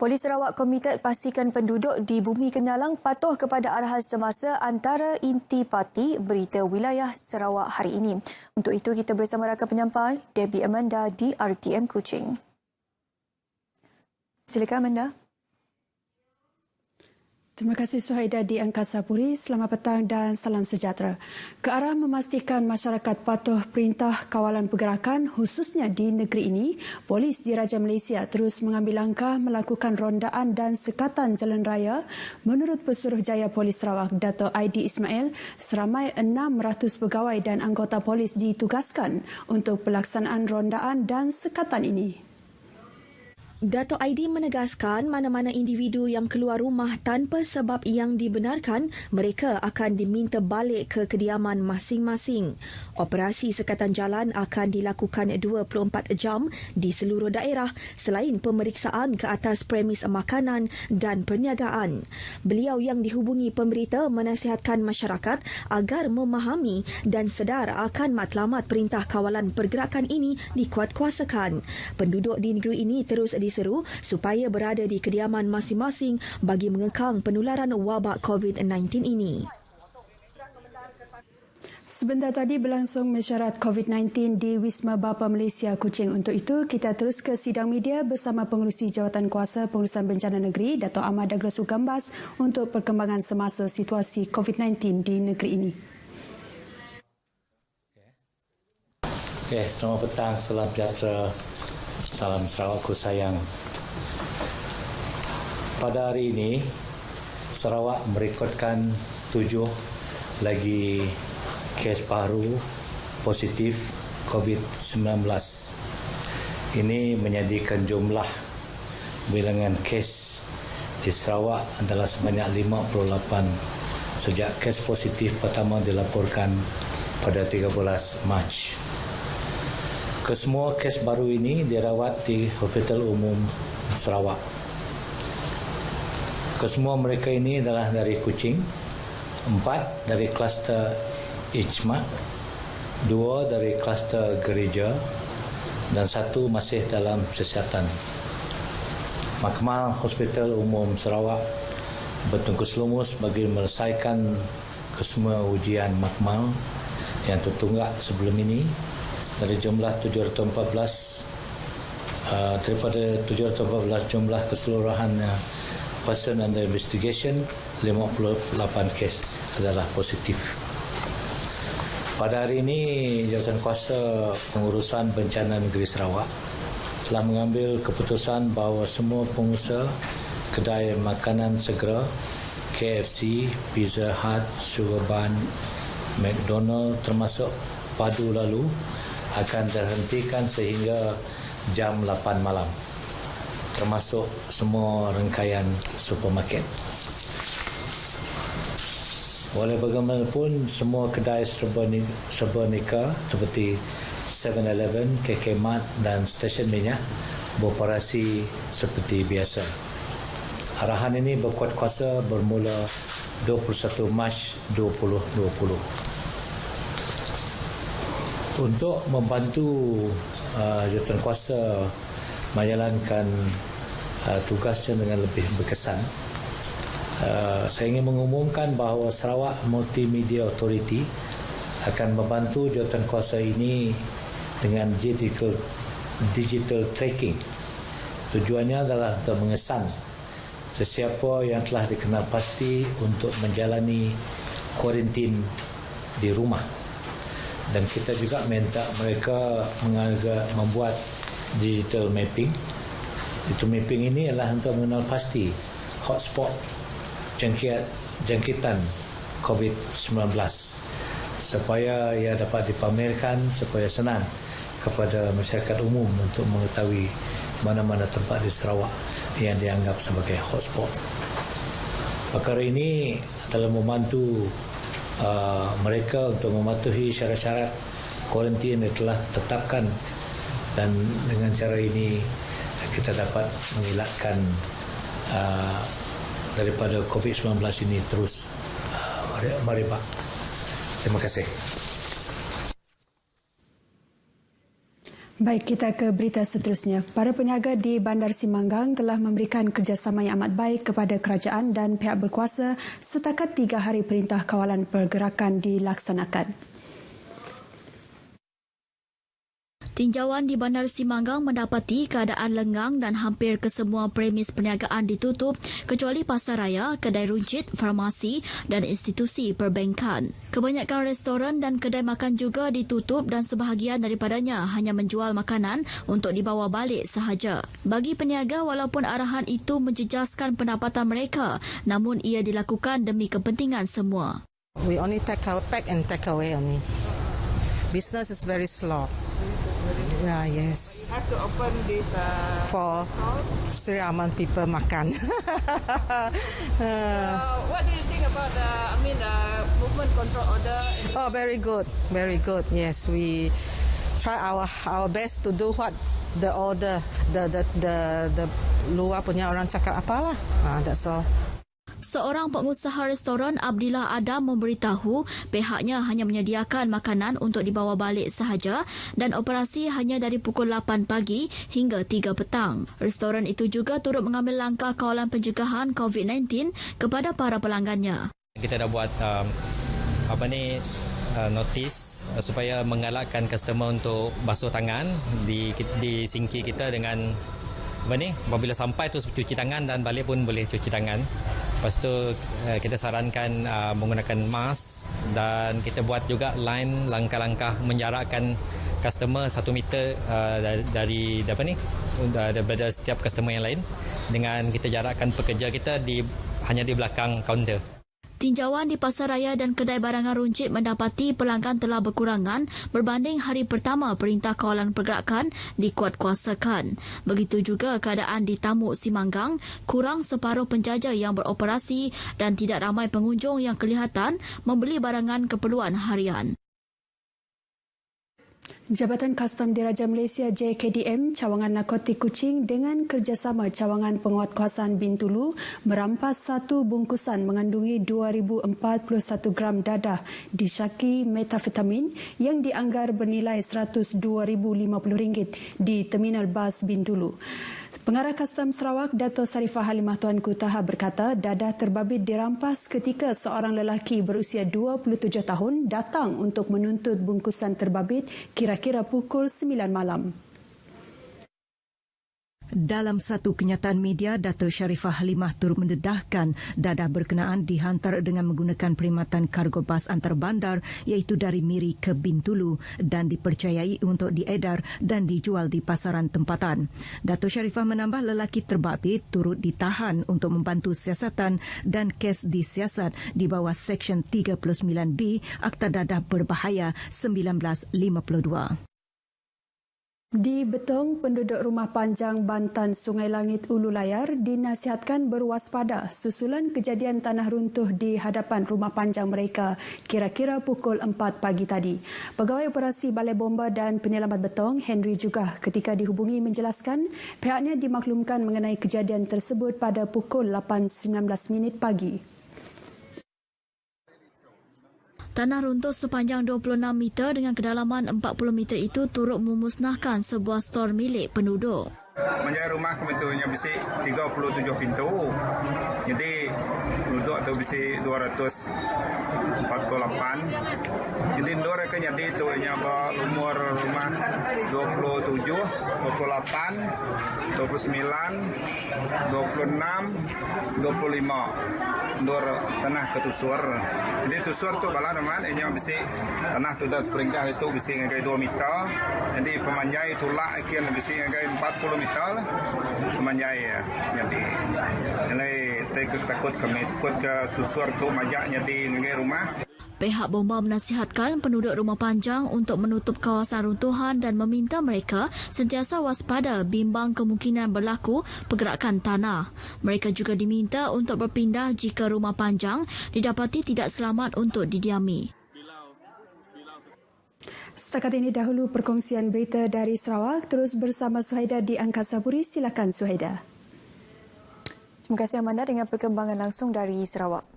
Polis Sarawak komited pastikan penduduk di Bumi Kenyalang patuh kepada arahan semasa antara inti parti Berita Wilayah Sarawak hari ini. Untuk itu, kita bersama rakan penyampai Debbie Amanda di RTM Kuching. Silakan Amanda. Terima kasih Suhaida di Angkasa Puri. Selamat petang dan salam sejahtera. Ke arah memastikan masyarakat patuh perintah kawalan pergerakan khususnya di negeri ini, Polis Diraja Malaysia terus mengambil langkah melakukan rondaan dan sekatan jalan raya. Menurut Pesuruhjaya Polis Sarawak, Dato' Aidi Ismail, seramai 600 pegawai dan anggota polis ditugaskan untuk pelaksanaan rondaan dan sekatan ini. Dato' Aidi menegaskan mana-mana individu yang keluar rumah tanpa sebab yang dibenarkan, mereka akan diminta balik ke kediaman masing-masing. Operasi sekatan jalan akan dilakukan 24 jam di seluruh daerah selain pemeriksaan ke atas premis makanan dan perniagaan. Beliau yang dihubungi pemberita menasihatkan masyarakat agar memahami dan sedar akan matlamat perintah kawalan pergerakan ini dikuatkuasakan. Penduduk di negeri ini terus diseru supaya berada di kediaman masing-masing bagi mengekang penularan wabak COVID-19 ini. Sebentar tadi berlangsung mesyuarat COVID-19 di Wisma Bapa Malaysia Kuching. Untuk itu, kita terus ke sidang media bersama Pengerusi Jawatan Kuasa Pengurusan Bencana Negeri, Dato' Ahmad Douglas Ugambas untuk perkembangan semasa situasi COVID-19 di negeri ini. Selamat petang, salam sejahtera, salam Sarawakku sayang. Pada hari ini, Sarawak merekodkan 7 lagi kes baru positif COVID-19. Ini menjadikan jumlah bilangan kes di Sarawak adalah sebanyak 58 sejak kes positif pertama dilaporkan pada 13 Mac. Kesemua kes baru ini dirawat di Hospital Umum Sarawak. Kesemua mereka ini adalah dari Kuching, 4 dari kluster Ijma, 2 dari kluster gereja dan 1 masih dalam siasatan. Mahkamah Hospital Umum Sarawak bertungkus lumus bagi menyelesaikan kesemua ujian mahkamah yang tertunggak sebelum ini. Dari jumlah 714 daripada 714 jumlah keseluruhan person under investigation, 58 kes adalah positif. Pada hari ini, Jawatan Kuasa Pengurusan Bencana Negeri Sarawak telah mengambil keputusan bahawa semua pengusaha kedai makanan segera, KFC, Pizza Hut, Sugar Bun, McDonald termasuk Padu Lalu akan terhentikan sehingga jam 8 malam, termasuk semua rangkaian supermarket. Walau bagaimanapun, semua kedai serba nika seperti 7-Eleven, KK Mart dan stesen minyak beroperasi seperti biasa. Arahan ini berkuat kuasa bermula 21 Mac 2020. Untuk membantu Jawatankuasa menjalankan tugasnya dengan lebih berkesan, saya ingin mengumumkan bahawa Sarawak Multimedia Authority akan membantu Jawatankuasa ini dengan digital tracking. Tujuannya adalah untuk mengesan sesiapa yang telah dikenal pasti untuk menjalani kuarantin di rumah. Dan kita juga minta mereka membuat digital mapping. Itu mapping ini adalah untuk mengenal pasti hotspot jangkitan COVID-19 supaya ia dapat dipamerkan supaya senang kepada masyarakat umum untuk mengetahui mana-mana tempat di Sarawak yang dianggap sebagai hotspot. Perkara ini adalah membantu mereka untuk mematuhi syarat-syarat kuarantin yang telah ditetapkan, dan dengan cara ini kita dapat mengelakkan daripada COVID-19 ini terus merebak. Terima kasih. Baik, kita ke berita seterusnya. Para peniaga di Bandar Simanggang telah memberikan kerjasama yang amat baik kepada kerajaan dan pihak berkuasa setakat 3 hari Perintah Kawalan Pergerakan dilaksanakan. Tinjauan di Bandar Simanggang mendapati keadaan lengang dan hampir kesemua premis perniagaan ditutup kecuali pasaraya, kedai runcit, farmasi dan institusi perbankan. Kebanyakan restoran dan kedai makan juga ditutup dan sebahagian daripadanya hanya menjual makanan untuk dibawa balik sahaja. Bagi peniaga, walaupun arahan itu menjejaskan pendapatan mereka, namun ia dilakukan demi kepentingan semua. We only take and take away only. Business is very slow. Yeah, yes. Have to open this For Sri Aman people makan. what do you think about the movement control order? Oh, very good, very good. Yes, we try our best to do what the order, the luar punya orang cakap apalah. That's all. Seorang pengusaha restoran, Abdillah Adam, memberitahu pihaknya hanya menyediakan makanan untuk dibawa balik sahaja dan operasi hanya dari pukul 8 pagi hingga 3 petang. Restoran itu juga turut mengambil langkah kawalan pencegahan COVID-19 kepada para pelanggannya. Kita dah buat notis supaya mengalakkan customer untuk basuh tangan di sinki kita dengan apabila sampai tu cuci tangan dan balik pun boleh cuci tangan. Lepas tu kita sarankan menggunakan mask dan kita buat juga line langkah-langkah menjarakkan customer 1 meter daripada setiap customer yang lain dengan kita jarakkan pekerja kita hanya di belakang kaunter. Tinjauan di pasaraya dan kedai barangan runcit mendapati pelanggan telah berkurangan berbanding hari pertama Perintah Kawalan Pergerakan dikuatkuasakan. Begitu juga keadaan di Tamuk Simanggang, kurang separuh penjaja yang beroperasi dan tidak ramai pengunjung yang kelihatan membeli barangan keperluan harian. Jabatan Kastam Diraja Malaysia JKDM cawangan narkotik Kuching dengan kerjasama cawangan penguatkuasaan Bintulu merampas 1 bungkusan mengandungi 2,041 gram dadah disyaki metafetamin yang dianggar bernilai RM102,050 di Terminal Bas Bintulu. Pengarah Kastam Sarawak, Dato' Sarifah Halimah Tuanku Taha berkata dadah terbabit dirampas ketika seorang lelaki berusia 27 tahun datang untuk menuntut bungkusan terbabit kira-kira pukul 9 malam. Dalam satu kenyataan media, Dato' Sharifah Halimah turut mendedahkan dadah berkenaan dihantar dengan menggunakan perkhidmatan kargo bas antarabandar iaitu dari Miri ke Bintulu dan dipercayai untuk diedar dan dijual di pasaran tempatan. Dato' Sharifah menambah lelaki terbabit turut ditahan untuk membantu siasatan dan kes disiasat di bawah Seksyen 39B Akta Dadah Berbahaya 1952. Di Betong, penduduk Rumah Panjang Bantan Sungai Langit Ulu Layar dinasihatkan berwaspada susulan kejadian tanah runtuh di hadapan rumah panjang mereka kira-kira pukul 4 pagi tadi. Pegawai Operasi Balai Bomba dan Penyelamat Betong, Henry juga ketika dihubungi menjelaskan pihaknya dimaklumkan mengenai kejadian tersebut pada pukul 8.19 pagi. Tanah runtuh sepanjang 26 meter dengan kedalaman 40 meter itu turut memusnahkan sebuah stor milik penduduk. Menjadi rumah pintunya besi 37 pintu. Jadi penduduk tu besi 248. Jadi mereka jadi tu umur rumah 27, 28, 29, 26, 25. Dor tanah ketusur. Jadi tusur tu kalau teman ini besi tanah tu dah peringkat itu besi ngagai 2 meter. Jadi pemanjai tulak ikan besi ngagai 40 meter. Pemanjai ya. Jadi nilai takut kami takut ke tusur tu majaknya di ngagai rumah. Pihak bomba menasihatkan penduduk rumah panjang untuk menutup kawasan runtuhan dan meminta mereka sentiasa waspada bimbang kemungkinan berlaku pergerakan tanah. Mereka juga diminta untuk berpindah jika rumah panjang didapati tidak selamat untuk didiami. Setakat ini dahulu perkongsian berita dari Sarawak. Terus bersama Suhaida di Angkasa Puri. Silakan Suhaida. Terima kasih Amanda dengan perkembangan langsung dari Sarawak.